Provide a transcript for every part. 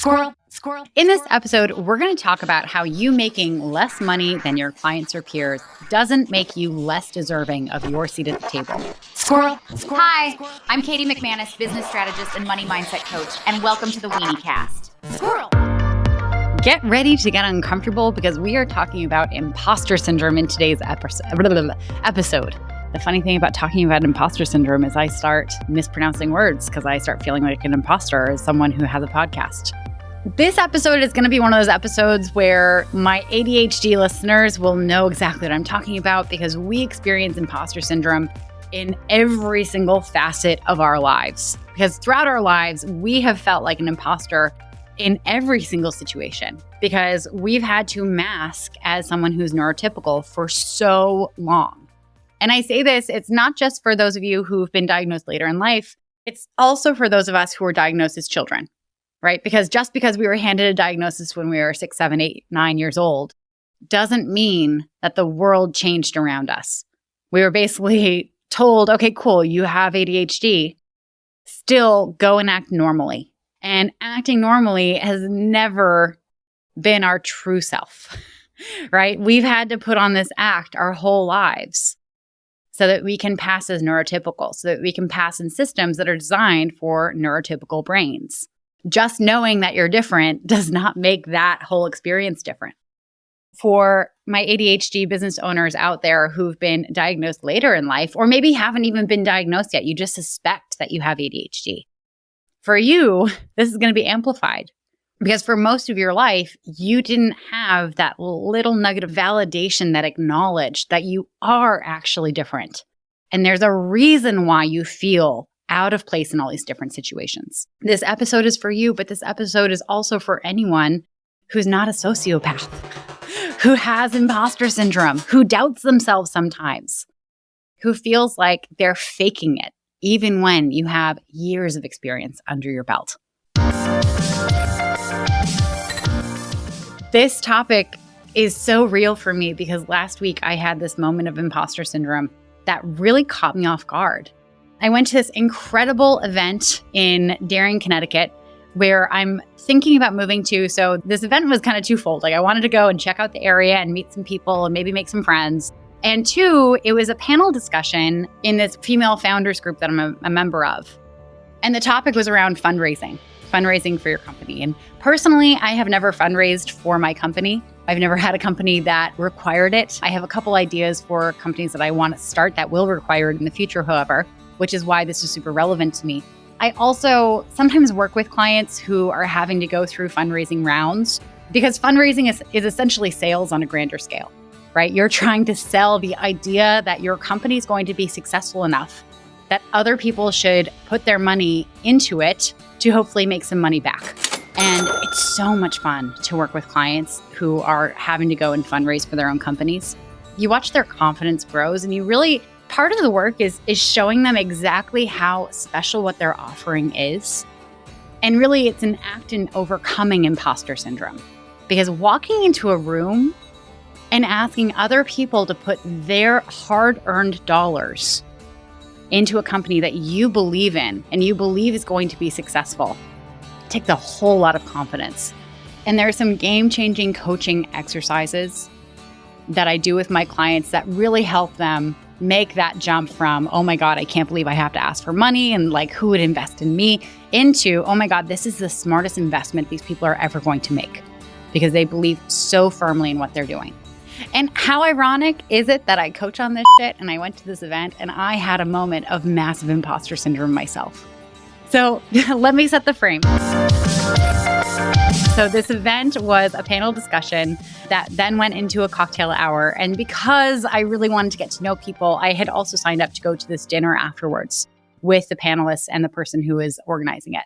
Squirrel. In this episode, we're going to talk about how you making less money than your clients or peers doesn't make you less deserving of your seat at the table. Squirrel. Hi, I'm Katie McManus, business strategist and money mindset coach, and welcome to the Weeniecast. Squirrel. Get ready to get uncomfortable because we are talking about imposter syndrome in today's episode. The funny thing about talking about imposter syndrome is I start mispronouncing words because I start feeling like an imposter as someone who has a podcast. This episode is going to be one of those episodes where my ADHD listeners will know exactly what I'm talking about because we experience imposter syndrome in every single facet of our lives. Because throughout our lives, we have felt like an imposter in every single situation because we've had to mask as someone who's neurotypical for so long. And I say this, it's not just for those of you who've been diagnosed later in life, it's also for those of us who were diagnosed as children, right? Because just because we were handed a diagnosis when we were 6, 7, 8, 9 years old doesn't mean that the world changed around us. We were basically told, okay, cool, you have ADHD, still go and act normally. And acting normally has never been our true self, right? We've had to put on this act our whole lives so that we can pass as neurotypical, so that we can pass in systems that are designed for neurotypical brains. Just knowing that you're different does not make that whole experience different. For my ADHD business owners out there who've been diagnosed later in life, or maybe haven't even been diagnosed yet, you just suspect that you have ADHD. For you, this is going to be amplified because for most of your life, you didn't have that little nugget of validation that acknowledged that you are actually different. And there's a reason why you feel out of place in all these different situations. This episode is for you, but this episode is also for anyone who's not a sociopath, who has imposter syndrome, who doubts themselves sometimes, who feels like they're faking it, even when you have years of experience under your belt. This topic is so real for me because last week I had this moment of imposter syndrome that really caught me off guard. I went to this incredible event in Darien, Connecticut, where I'm thinking about moving to. So this event was kind of twofold. Like I wanted to go and check out the area and meet some people and maybe make some friends. And two, it was a panel discussion in this female founders group that I'm a member of. And the topic was around fundraising for your company. And personally, I have never fundraised for my company. I've never had a company that required it. I have a couple ideas for companies that I want to start that will require it in the future, however, which is why this is super relevant to me. I also sometimes work with clients who are having to go through fundraising rounds because fundraising is essentially sales on a grander scale, right? You're trying to sell the idea that your company is going to be successful enough that other people should put their money into it to hopefully make some money back. And it's so much fun to work with clients who are having to go and fundraise for their own companies. You watch their confidence grows and you really, part of the work is showing them exactly how special what they're offering is. And really it's an act in overcoming imposter syndrome. Because walking into a room and asking other people to put their hard-earned dollars into a company that you believe in and you believe is going to be successful takes a whole lot of confidence. And there are some game-changing coaching exercises that I do with my clients that really help them make that jump from, oh my God, I can't believe I have to ask for money and like who would invest in me, into, oh my God, this is the smartest investment these people are ever going to make because they believe so firmly in what they're doing. And how ironic is it that I coach on this shit and I went to this event and I had a moment of massive imposter syndrome myself. So let me set the frame. So this event was a panel discussion that then went into a cocktail hour. And because I really wanted to get to know people, I had also signed up to go to this dinner afterwards with the panelists and the person who was organizing it.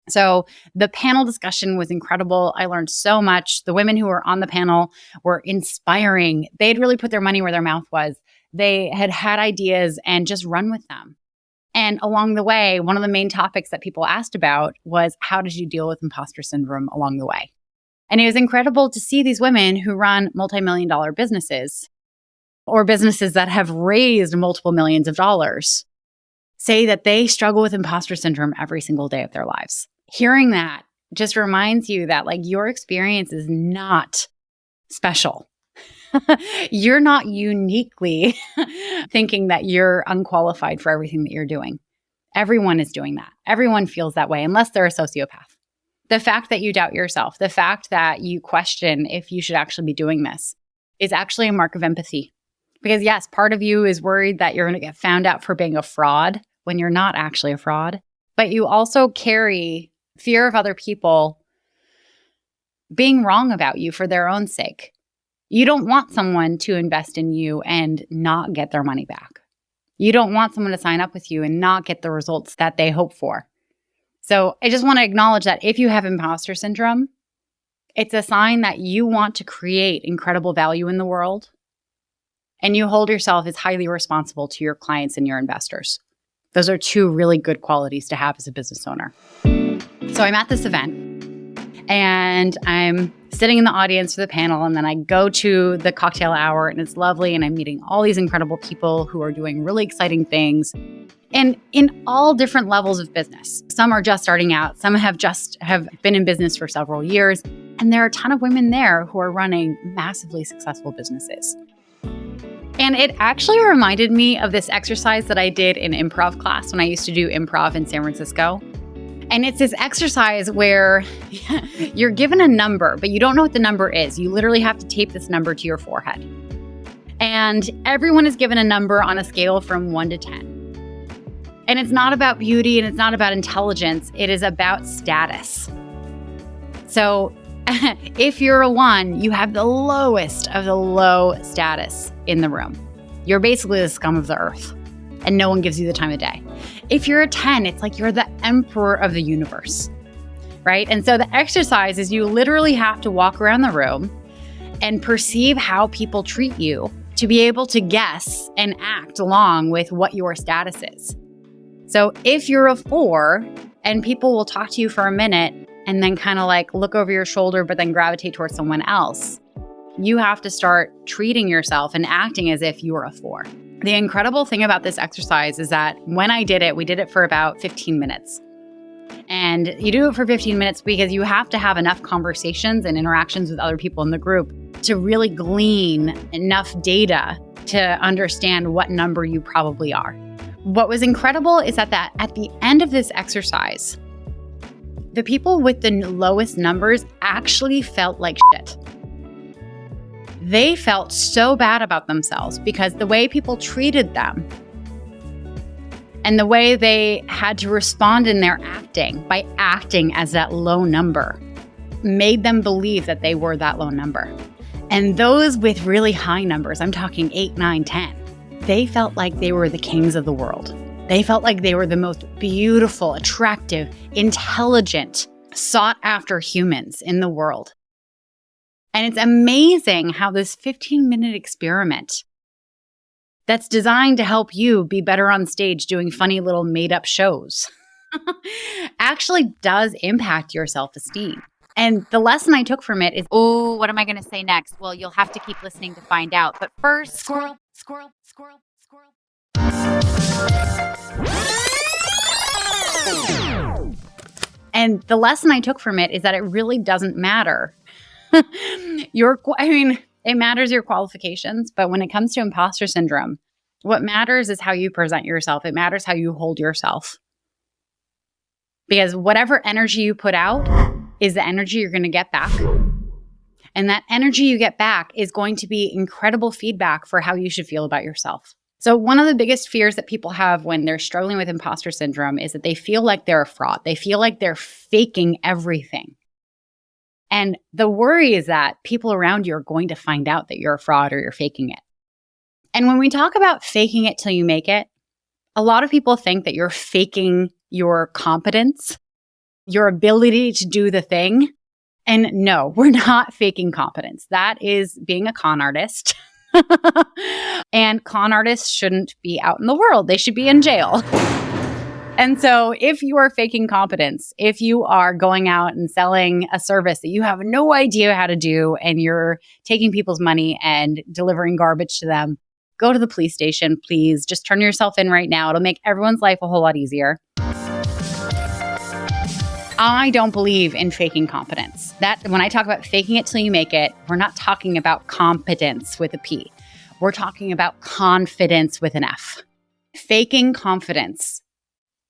So the panel discussion was incredible. I learned so much. The women who were on the panel were inspiring. They had really put their money where their mouth was. They had ideas and just run with them. And along the way, one of the main topics that people asked about was, how did you deal with imposter syndrome along the way? And it was incredible to see these women who run multi-million-dollar businesses or businesses that have raised multiple millions of dollars say that they struggle with imposter syndrome every single day of their lives. Hearing that just reminds you that like your experience is not special. You're not uniquely thinking that you're unqualified for everything that you're doing. Everyone is doing that. Everyone feels that way unless they're a sociopath. The fact that you doubt yourself, the fact that you question if you should actually be doing this is actually a mark of empathy. Because yes, part of you is worried that you're going to get found out for being a fraud when you're not actually a fraud. But you also carry fear of other people being wrong about you for their own sake. You don't want someone to invest in you and not get their money back. You don't want someone to sign up with you and not get the results that they hope for. So I just want to acknowledge that if you have imposter syndrome, it's a sign that you want to create incredible value in the world, and you hold yourself as highly responsible to your clients and your investors. Those are two really good qualities to have as a business owner. So I'm at this event and I'm sitting in the audience for the panel, and then I go to the cocktail hour and it's lovely, and I'm meeting all these incredible people who are doing really exciting things and in all different levels of business. Some are just starting out, some have been in business for several years, and there are a ton of women there who are running massively successful businesses. And it actually reminded me of this exercise that I did in improv class when I used to do improv in San Francisco. And it's this exercise where you're given a number, but you don't know what the number is. You literally have to tape this number to your forehead. And everyone is given a number on a scale from 1 to 10. And it's not about beauty and it's not about intelligence. It is about status. So if you're a 1, you have the lowest of the low status in the room. You're basically the scum of the earth, and no one gives you the time of day. If you're a 10, it's like you're the emperor of the universe, right? And so the exercise is you literally have to walk around the room and perceive how people treat you to be able to guess and act along with what your status is. So if you're a 4 and people will talk to you for a minute and then kind of like look over your shoulder, but then gravitate towards someone else, you have to start treating yourself and acting as if you were a 4. The incredible thing about this exercise is that when I did it, we did it for about 15 minutes. And you do it for 15 minutes because you have to have enough conversations and interactions with other people in the group to really glean enough data to understand what number you probably are. What was incredible is that at the end of this exercise, the people with the lowest numbers actually felt like shit. They felt so bad about themselves because the way people treated them and the way they had to respond in their acting by acting as that low number made them believe that they were that low number. And those with really high numbers, I'm talking 8, 9, 10, they felt like they were the kings of the world. They felt like they were the most beautiful, attractive, intelligent, sought after humans in the world. And it's amazing how this 15-minute experiment that's designed to help you be better on stage doing funny little made-up shows actually does impact your self-esteem. And the lesson I took from it is, Oh, what am I going to say next? Well, you'll have to keep listening to find out. But first, squirrel, squirrel, squirrel, squirrel. and the lesson I took from it is that it really doesn't matter. It matters your qualifications, but when it comes to imposter syndrome, what matters is how you present yourself. It matters how you hold yourself. Because whatever energy you put out is the energy you're going to get back. And that energy you get back is going to be incredible feedback for how you should feel about yourself. So one of the biggest fears that people have when they're struggling with imposter syndrome is that they feel like they're a fraud. They feel like they're faking everything. And the worry is that people around you are going to find out that you're a fraud or you're faking it. And when we talk about faking it till you make it, a lot of people think that you're faking your competence, your ability to do the thing. And no, we're not faking competence. That is being a con artist. And con artists shouldn't be out in the world. They should be in jail. And so if you are faking competence, if you are going out and selling a service that you have no idea how to do and you're taking people's money and delivering garbage to them, go to the police station, please. Just turn yourself in right now. It'll make everyone's life a whole lot easier. I don't believe in faking confidence. That when I talk about faking it till you make it, we're not talking about competence with a P. We're talking about confidence with an F. Faking confidence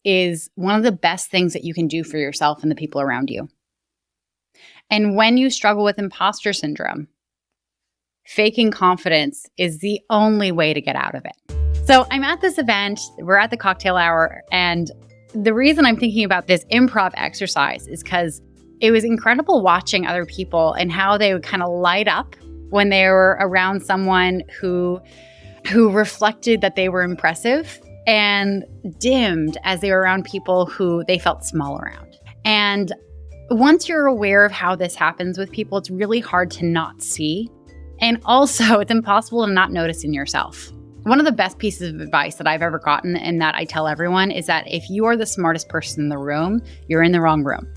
is one of the best things that you can do for yourself and the people around you. And when you struggle with imposter syndrome, faking confidence is the only way to get out of it. So I'm at this event, we're at the cocktail hour, and the reason I'm thinking about this improv exercise is because it was incredible watching other people and how they would kind of light up when they were around someone who reflected that they were impressive, and dimmed as they were around people who they felt small around. And once you're aware of how this happens with people, it's really hard to not see. And also, it's impossible to not notice in yourself. One of the best pieces of advice that I've ever gotten, and that I tell everyone, is that if you are the smartest person in the room, you're in the wrong room.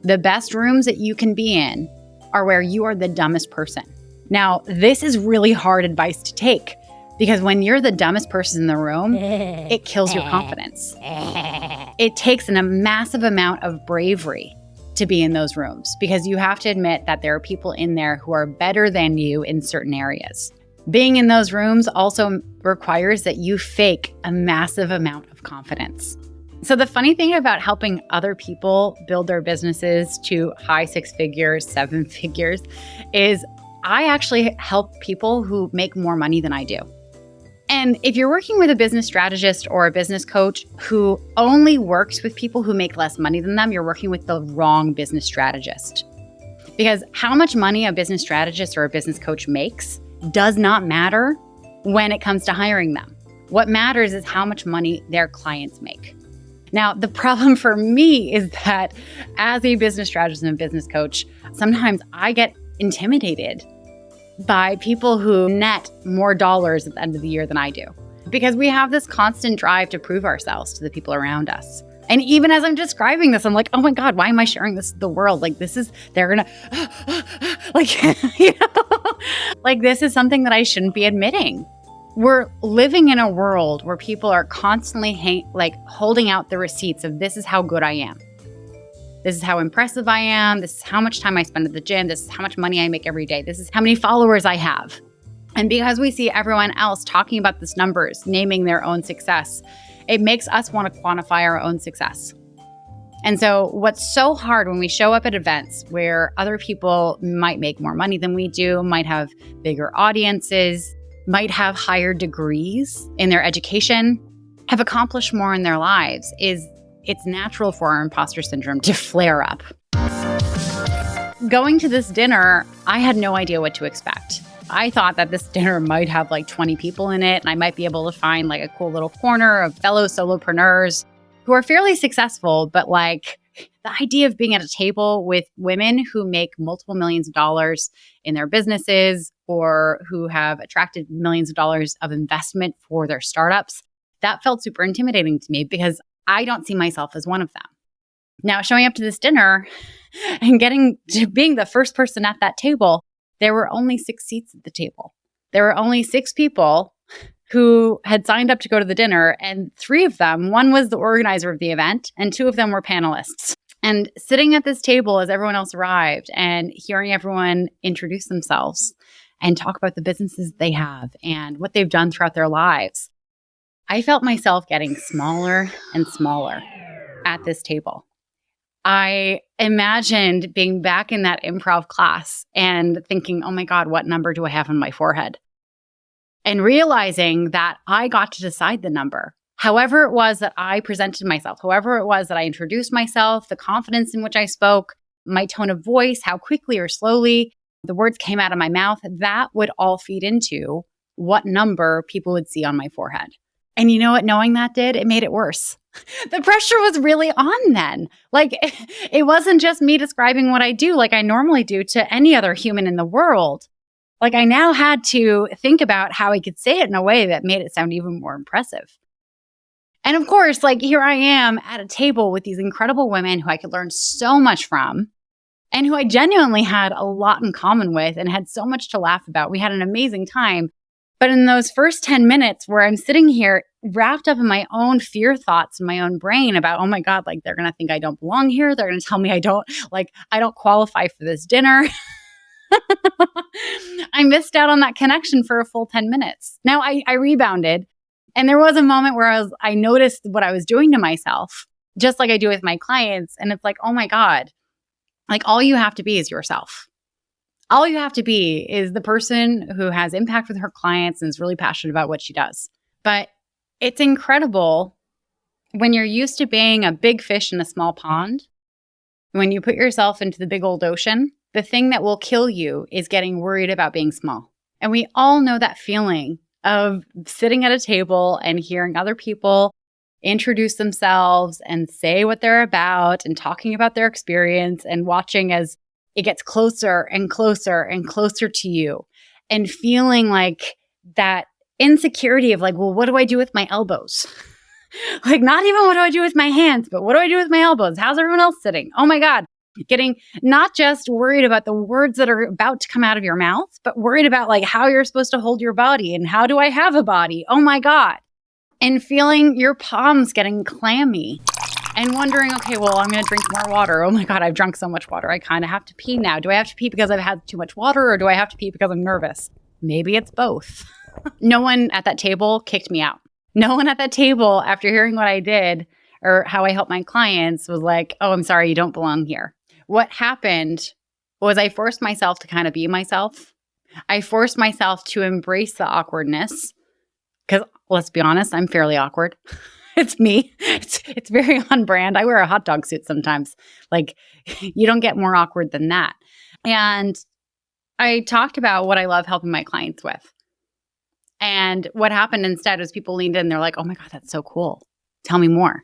The best rooms that you can be in are where you are the dumbest person. Now, this is really hard advice to take, because when you're the dumbest person in the room, it kills your confidence. It takes a massive amount of bravery to be in those rooms, because you have to admit that there are people in there who are better than you in certain areas. Being in those rooms also requires that you fake a massive amount of confidence. So the funny thing about helping other people build their businesses to high 6 figures, 7 figures, is I actually help people who make more money than I do. And if you're working with a business strategist or a business coach who only works with people who make less money than them, you're working with the wrong business strategist. Because how much money a business strategist or a business coach makes does not matter when it comes to hiring them. What matters is how much money their clients make. Now, the problem for me is that as a business strategist and a business coach, sometimes I get intimidated by people who net more dollars at the end of the year than I do. Because we have this constant drive to prove ourselves to the people around us. And even as I'm describing this, I'm like, oh my God, why am I sharing this with the world? Like, they're gonna, like, like this is something that I shouldn't be admitting. We're living in a world where people are constantly holding out the receipts of this is how good I am. This is how impressive I am. This is how much time I spend at the gym. This is how much money I make every day. This is how many followers I have. And because we see everyone else talking about these numbers, naming their own success, it makes us want to quantify our own success. And so what's so hard when we show up at events where other people might make more money than we do, might have bigger audiences, might have higher degrees in their education, have accomplished more in their lives, is it's natural for our imposter syndrome to flare up. Going to this dinner, I had no idea what to expect. I thought that this dinner might have like 20 people in it, and I might be able to find like a cool little corner of fellow solopreneurs who are fairly successful, but like the idea of being at a table with women who make multiple millions of dollars in their businesses or who have attracted millions of dollars of investment for their startups, that felt super intimidating to me because I don't see myself as one of them. Now, showing up to this dinner and getting to being the first person at that table, there were only 6 seats at the table. There were only 6 people who had signed up to go to the dinner, and 3 of them, one was the organizer of the event, and 2 of them were panelists. And sitting at this table as everyone else arrived and hearing everyone introduce themselves and talk about the businesses they have and what they've done throughout their lives, I felt myself getting smaller and smaller at this table. I imagined being back in that improv class and thinking, oh my God, what number do I have on my forehead? And realizing that I got to decide the number. However it was that I presented myself, however it was that I introduced myself, the confidence in which I spoke, my tone of voice, how quickly or slowly the words came out of my mouth, that would all feed into what number people would see on my forehead. And you know what knowing that did? It made it worse. The pressure was really on then. Like, it wasn't just me describing what I do like I normally do to any other human in the world. Like, I now had to think about how I could say it in a way that made it sound even more impressive. And of course, like, here I am at a table with these incredible women who I could learn so much from and who I genuinely had a lot in common with and had so much to laugh about. We had an amazing time. But in those first 10 minutes where I'm sitting here wrapped up in my own fear thoughts in my own brain about, oh my God, like they're going to think I don't belong here. They're going to tell me I don't qualify for this dinner. I missed out on that connection for a full 10 minutes. Now I rebounded. And there was a moment where I noticed what I was doing to myself, just like I do with my clients. And it's like, oh my God, like all you have to be is yourself. All you have to be is the person who has impact with her clients and is really passionate about what she does. But it's incredible when you're used to being a big fish in a small pond. When you put yourself into the big old ocean, the thing that will kill you is getting worried about being small. And we all know that feeling of sitting at a table and hearing other people introduce themselves and say what they're about and talking about their experience and watching as it gets closer and closer and closer to you and feeling like that insecurity of like, well, what do I do with my elbows? Like not even what do I do with my hands, but what do I do with my elbows? How's everyone else sitting? Oh my God. Getting not just worried about the words that are about to come out of your mouth, but worried about like how you're supposed to hold your body and how do I have a body? Oh my God. And feeling your palms getting clammy. And wondering, okay, well, I'm going to drink more water. Oh my God, I've drunk so much water. I kind of have to pee now. Do I have to pee because I've had too much water or do I have to pee because I'm nervous? Maybe it's both. No one at that table kicked me out. No one at that table, after hearing what I did or how I helped my clients, was like, oh, I'm sorry, you don't belong here. What happened was I forced myself to kind of be myself. I forced myself to embrace the awkwardness because let's be honest, I'm fairly awkward. It's me. It's very on brand. I wear a hot dog suit sometimes. Like you don't get more awkward than that. And I talked about what I love helping my clients with. And what happened instead was people leaned in. They're like, oh my God, that's so cool. Tell me more.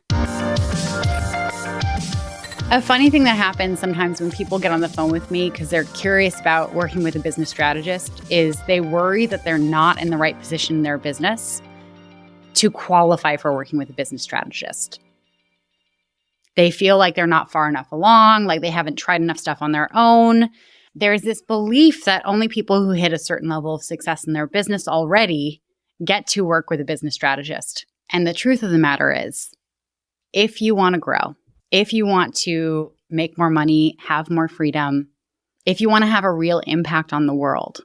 A funny thing that happens sometimes when people get on the phone with me because they're curious about working with a business strategist is they worry that they're not in the right position in their business to qualify for working with a business strategist. They feel like they're not far enough along, like they haven't tried enough stuff on their own. There's this belief that only people who hit a certain level of success in their business already get to work with a business strategist. And the truth of the matter is, if you want to grow, if you want to make more money, have more freedom, if you want to have a real impact on the world,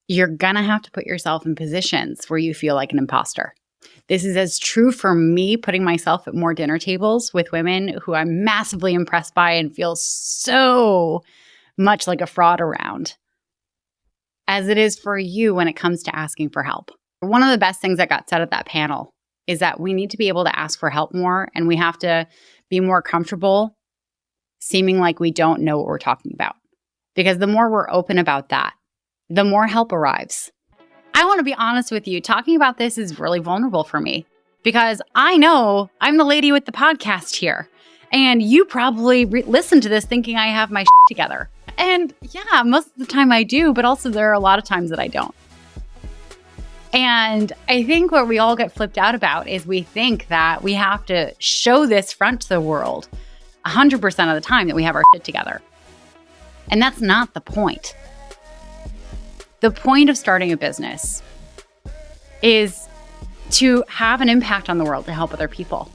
you're going to have to put yourself in positions where you feel like an imposter. This is as true for me putting myself at more dinner tables with women who I'm massively impressed by and feel so much like a fraud around as it is for you when it comes to asking for help. One of the best things that got said at that panel is that we need to be able to ask for help more and we have to be more comfortable seeming like we don't know what we're talking about. Because the more we're open about that, the more help arrives. I want to be honest with you. Talking about this is really vulnerable for me because I know I'm the lady with the podcast here. And you probably listen to this thinking I have my shit together. And yeah, most of the time I do, but also there are a lot of times that I don't. And I think what we all get flipped out about is we think that we have to show this front to the world 100% of the time that we have our shit together. And that's not the point. The point of starting a business is to have an impact on the world, to help other people.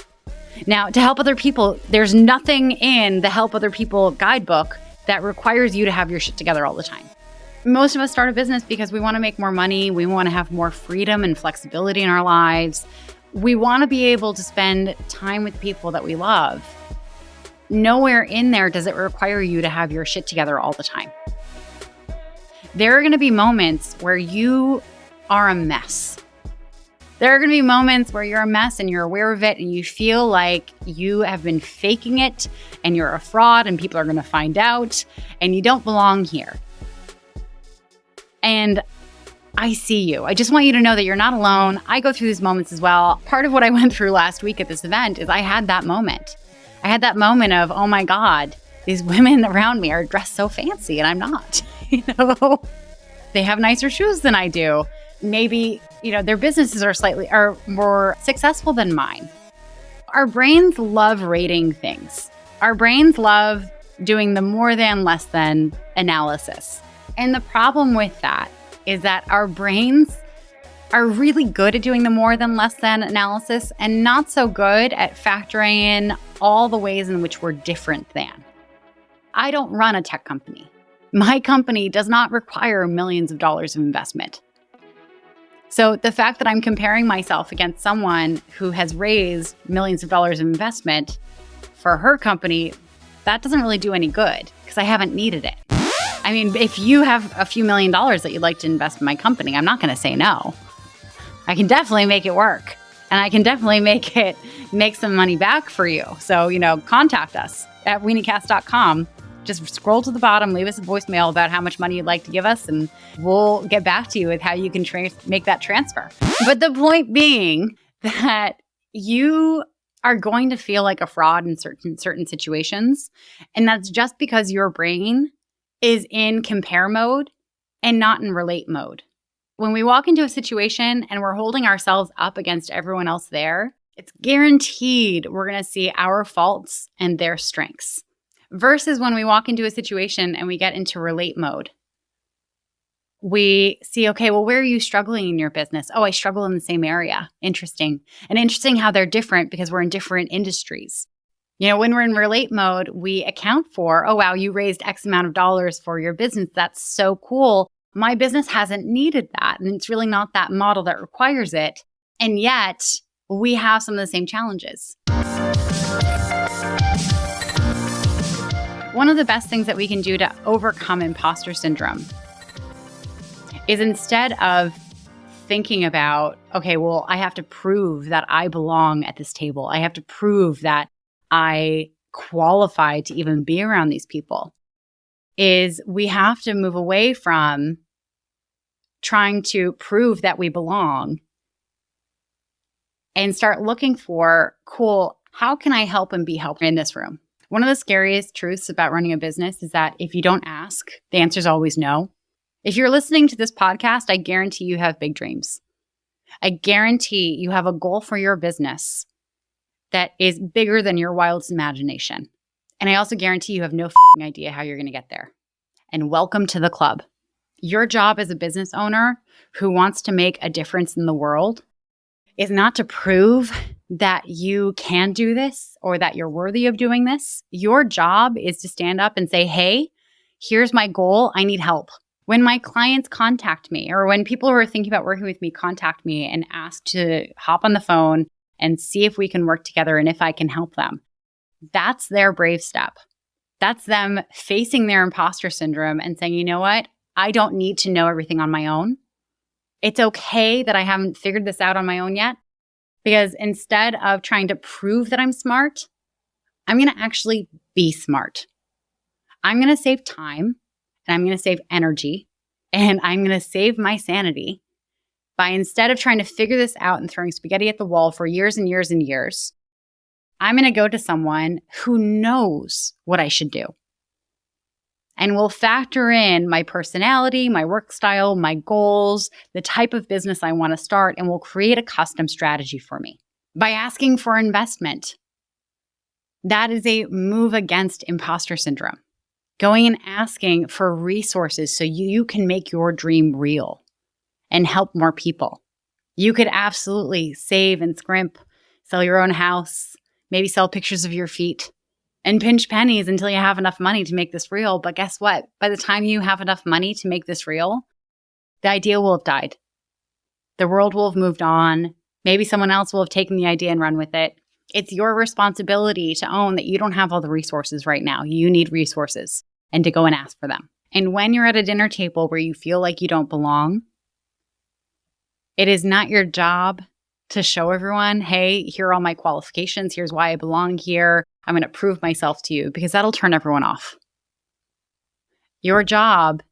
Now, to help other people, there's nothing in the Help Other People guidebook that requires you to have your shit together all the time. Most of us start a business because we want to make more money. We want to have more freedom and flexibility in our lives. We want to be able to spend time with people that we love. Nowhere in there does it require you to have your shit together all the time. There are going to be moments where you are a mess. There are going to be moments where you're a mess and you're aware of it and you feel like you have been faking it and you're a fraud and people are going to find out and you don't belong here. And I see you. I just want you to know that you're not alone. I go through these moments as well. Part of what I went through last week at this event is I had that moment. I had that moment of, oh my God, these women around me are dressed so fancy and I'm not. You know, they have nicer shoes than I do. Maybe, you know, their businesses are more successful than mine. Our brains love rating things. Our brains love doing the more than, less than analysis. And the problem with that is that our brains are really good at doing the more than less than analysis and not so good at factoring in all the ways in which we're different than. I don't run a tech company. My company does not require millions of dollars of investment. So the fact that I'm comparing myself against someone who has raised millions of dollars of investment for her company, that doesn't really do any good because I haven't needed it. I mean, if you have a few $1,000,000 that you'd like to invest in my company, I'm not going to say no. I can definitely make it work, and I can definitely make some money back for you. So, contact us at Weeniecast.com. Just scroll to the bottom, leave us a voicemail about how much money you'd like to give us, and we'll get back to you with how you can make that transfer. But the point being that you are going to feel like a fraud in certain situations, and that's just because your brain is in compare mode and not in relate mode. When we walk into a situation and we're holding ourselves up against everyone else there, it's guaranteed we're going to see our faults and their strengths. Versus when we walk into a situation and we get into relate mode, we see, okay, well, where are you struggling in your business? Oh, I struggle in the same area. Interesting. And interesting how they're different because we're in different industries. When we're in relate mode, we account for, oh, wow, you raised X amount of dollars for your business. That's so cool. My business hasn't needed that. And it's really not that model that requires it. And yet we have some of the same challenges. One of the best things that we can do to overcome imposter syndrome is instead of thinking about, okay, well, I have to prove that I belong at this table. I have to prove that I qualify to even be around these people, is we have to move away from trying to prove that we belong and start looking for, cool, how can I help and be helped in this room? One of the scariest truths about running a business is that if you don't ask, the answer is always no. If you're listening to this podcast, I guarantee you have big dreams. I guarantee you have a goal for your business that is bigger than your wildest imagination. And I also guarantee you have no idea how you're going to get there. And welcome to the club. Your job as a business owner who wants to make a difference in the world is not to prove that you can do this or that you're worthy of doing this. Your job is to stand up and say, hey, here's my goal. I need help. When my clients contact me, or when people who are thinking about working with me contact me and ask to hop on the phone and see if we can work together and if I can help them, that's their brave step. That's them facing their imposter syndrome and saying, you know what? I don't need to know everything on my own. It's okay that I haven't figured this out on my own yet, because instead of trying to prove that I'm smart, I'm going to actually be smart. I'm going to save time, and I'm going to save energy, and I'm going to save my sanity by, instead of trying to figure this out and throwing spaghetti at the wall for years and years and years, I'm going to go to someone who knows what I should do and will factor in my personality, my work style, my goals, the type of business I want to start, and will create a custom strategy for me by asking for investment. That is a move against imposter syndrome. Going and asking for resources so you can make your dream real and help more people. You could absolutely save and scrimp, sell your own house, maybe sell pictures of your feet, and pinch pennies until you have enough money to make this real. But guess what? By the time you have enough money to make this real, the idea will have died. The world will have moved on. Maybe someone else will have taken the idea and run with it. It's your responsibility to own that you don't have all the resources right now. You need resources and to go and ask for them. And when you're at a dinner table where you feel like you don't belong, it is not your job to show everyone, hey, here are all my qualifications. Here's why I belong here. I'm going to prove myself to you, because that'll turn everyone off. Your job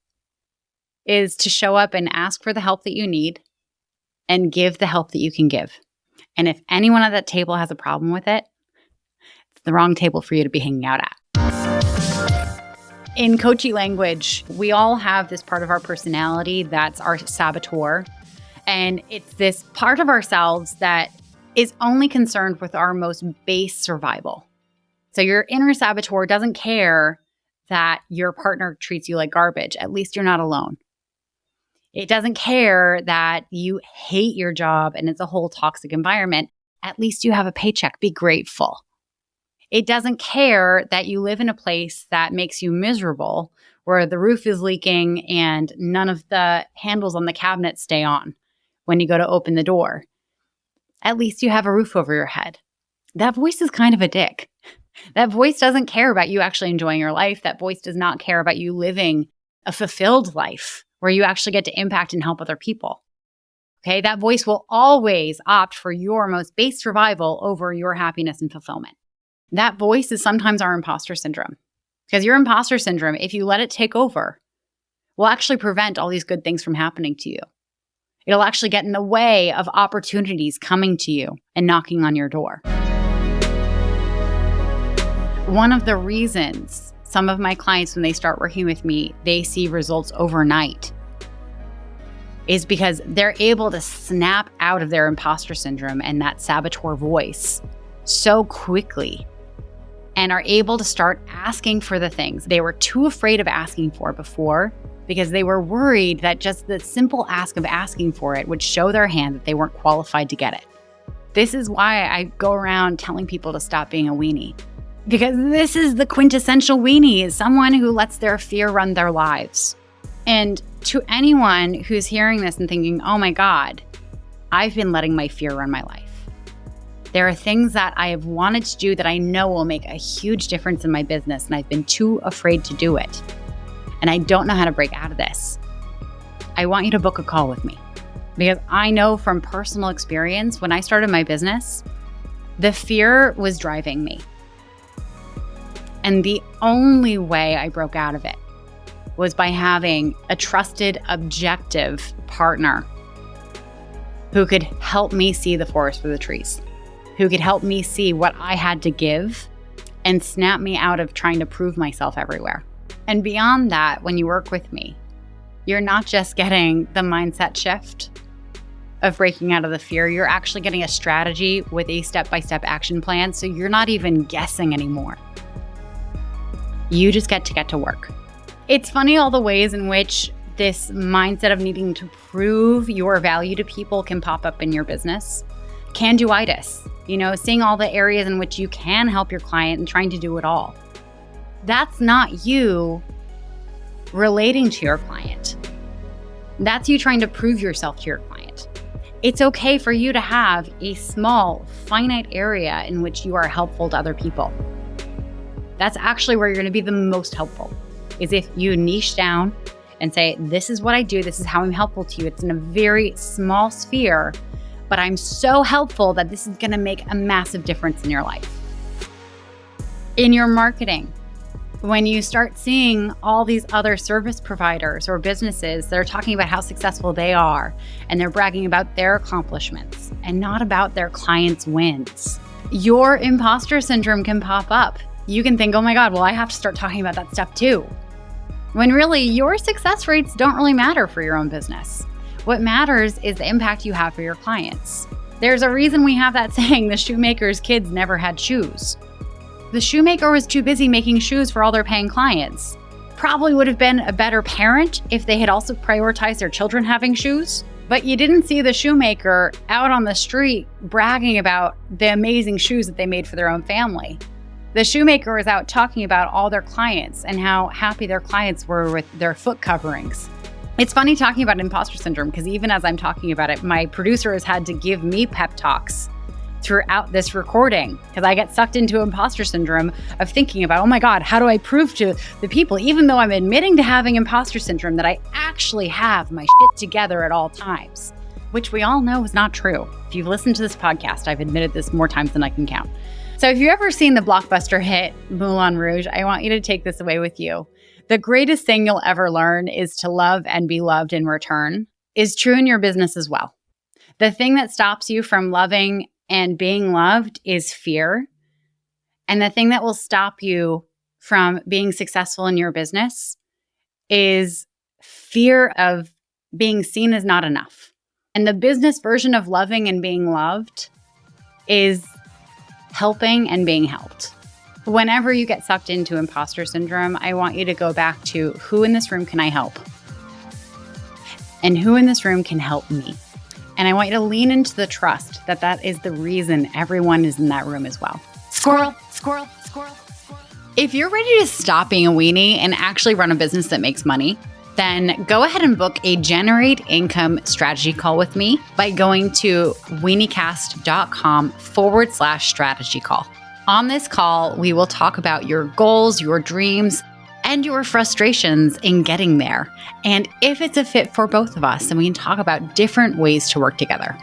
is to show up and ask for the help that you need and give the help that you can give. And if anyone at that table has a problem with it, it's the wrong table for you to be hanging out at. In coachy language, we all have this part of our personality that's our saboteur. And it's this part of ourselves that is only concerned with our most base survival. So your inner saboteur doesn't care that your partner treats you like garbage. At least you're not alone. It doesn't care that you hate your job and it's a whole toxic environment. At least you have a paycheck. Be grateful. It doesn't care that you live in a place that makes you miserable, where the roof is leaking and none of the handles on the cabinet stay on when you go to open the door. At least you have a roof over your head. That voice is kind of a dick. That voice doesn't care about you actually enjoying your life. That voice does not care about you living a fulfilled life where you actually get to impact and help other people. Okay, that voice will always opt for your most base survival over your happiness and fulfillment. That voice is sometimes our imposter syndrome. Because your imposter syndrome, if you let it take over, will actually prevent all these good things from happening to you. It'll actually get in the way of opportunities coming to you and knocking on your door. One of the reasons some of my clients, when they start working with me, they see results overnight is because they're able to snap out of their imposter syndrome and that saboteur voice so quickly and are able to start asking for the things they were too afraid of asking for before because they were worried that just the simple ask of asking for it would show their hand that they weren't qualified to get it. This is why I go around telling people to stop being a weenie. Because this is the quintessential weenie, is someone who lets their fear run their lives. And to anyone who's hearing this and thinking, oh my God, I've been letting my fear run my life. There are things that I have wanted to do that I know will make a huge difference in my business, and I've been too afraid to do it. And I don't know how to break out of this. I want you to book a call with me. Because I know from personal experience, when I started my business, the fear was driving me. And the only way I broke out of it was by having a trusted, objective partner who could help me see the forest for the trees, who could help me see what I had to give and snap me out of trying to prove myself everywhere. And beyond that, when you work with me, you're not just getting the mindset shift of breaking out of the fear, you're actually getting a strategy with a step-by-step action plan, so you're not even guessing anymore. You just get to work. It's funny all the ways in which this mindset of needing to prove your value to people can pop up in your business. Can-do-itis, seeing all the areas in which you can help your client and trying to do it all. That's not you relating to your client. That's you trying to prove yourself to your client. It's okay for you to have a small, finite area in which you are helpful to other people. That's actually where you're going to be the most helpful, is if you niche down and say, this is what I do, this is how I'm helpful to you. It's in a very small sphere, but I'm so helpful that this is going to make a massive difference in your life. In your marketing, when you start seeing all these other service providers or businesses that are talking about how successful they are, and they're bragging about their accomplishments and not about their clients' wins, your imposter syndrome can pop up. You can think, oh my God, well, I have to start talking about that stuff too. When really your success rates don't really matter for your own business. What matters is the impact you have for your clients. There's a reason we have that saying, the shoemaker's kids never had shoes. The shoemaker was too busy making shoes for all their paying clients. Probably would have been a better parent if they had also prioritized their children having shoes. But you didn't see the shoemaker out on the street bragging about the amazing shoes that they made for their own family. The shoemaker was out talking about all their clients and how happy their clients were with their foot coverings. It's funny talking about imposter syndrome because even as I'm talking about it, my producer has had to give me pep talks throughout this recording because I get sucked into imposter syndrome of thinking about, oh my God, how do I prove to the people, even though I'm admitting to having imposter syndrome, that I actually have my shit together at all times, which we all know is not true. If you've listened to this podcast, I've admitted this more times than I can count. So if you've ever seen the blockbuster hit Moulin Rouge, I want you to take this away with you. The greatest thing you'll ever learn is to love and be loved in return is true in your business as well. The thing that stops you from loving and being loved is fear. And the thing that will stop you from being successful in your business is fear of being seen as not enough. And the business version of loving and being loved is helping and being helped. Whenever you get sucked into imposter syndrome, I want you to go back to who in this room can I help? and who in this room can help me. And I want you to lean into the trust that that is the reason everyone is in that room as well. Squirrel, squirrel, squirrel, squirrel. If you're ready to stop being a weenie and actually run a business that makes money, then go ahead and book a Generate Income strategy call with me by going to weeniecast.com/strategy call. On this call, we will talk about your goals, your dreams, and your frustrations in getting there. And if it's a fit for both of us, then we can talk about different ways to work together.